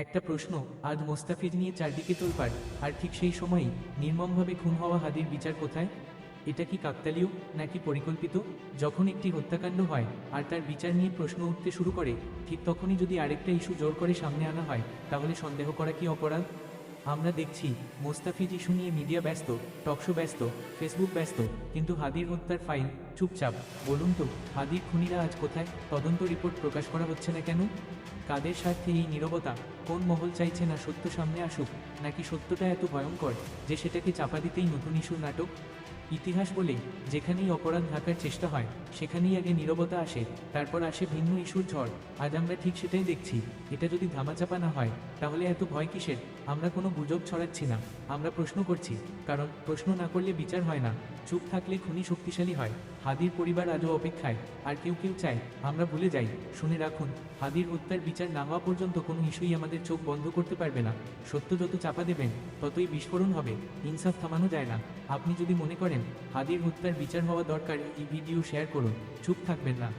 একটা প্রশ্ন, আজ মোস্তাফিজ নিয়ে চারদিকে তোলপাড়, আর ঠিক সেই সময়ই নির্মমভাবে খুন হওয়া হাদির বিচার কোথায়? এটা কি কাকতালীয় নাকি পরিকল্পিত? যখন একটি হত্যাকাণ্ড হয় আর তার বিচার নিয়ে প্রশ্ন উঠতে শুরু করে, ঠিক তখনই যদি আরেকটা ইস্যু জোর করে সামনে আনা হয়, তাহলে সন্দেহ করা কি অপরাধ? আমরা দেখছি মোস্তাফিজ ইস্যু নিয়ে মিডিয়া ব্যস্ত, টকশো ব্যস্ত, ফেসবুক ব্যস্ত, কিন্তু হাদির হত্যার ফাইল চুপচাপ। বলুন তো, হাদির খুনিরা আজ কোথায়? তদন্ত রিপোর্ট প্রকাশ করা হচ্ছে না কেন? কাদের স্বার্থে এই নীরবতা? কোন মহল চাইছে না সত্য সামনে আসুক, নাকি সত্যটা এত ভয়ঙ্কর যে সেটাকে চাপা দিতেই নতুন ইস্যুর নাটক? ইতিহাস বলে, যেখানেই অপরাধ ঢাকার চেষ্টা হয় সেখানেই আগে নীরবতা আসে, তারপর আসে ভিন্ন ইস্যুর ঝড়। আজ আমরা ঠিক সেটাই দেখছি। এটা যদি ধামাচাপা না হয়, তাহলে এত ভয় কিসের? আমরা কোনো গুজব ছড়াচ্ছি না, আমরা প্রশ্ন করছি। কারণ প্রশ্ন না করলে বিচার হয় না, চুপ থাকলে খুনি শক্তিশালী হয়। হাদির পরিবার আজও অপেক্ষায়, আর কেউ কেউ চায় আমরা ভুলে যাই। শুনে রাখুন, হাদির হত্যার বিচার না হওয়া পর্যন্ত কোনো ইস্যুই আমাদের চোখ বন্ধ করতে পারবে না। সত্য যত চাপা দেবেন, ততই বিস্ফোরণ হবে। ইনসাফ থামানো যায় না। আপনি যদি মনে করেন হাদির হত্যার বিচার হওয়া দরকার, এই ভিডিও শেয়ার করুন। চুপ থাকবেন না।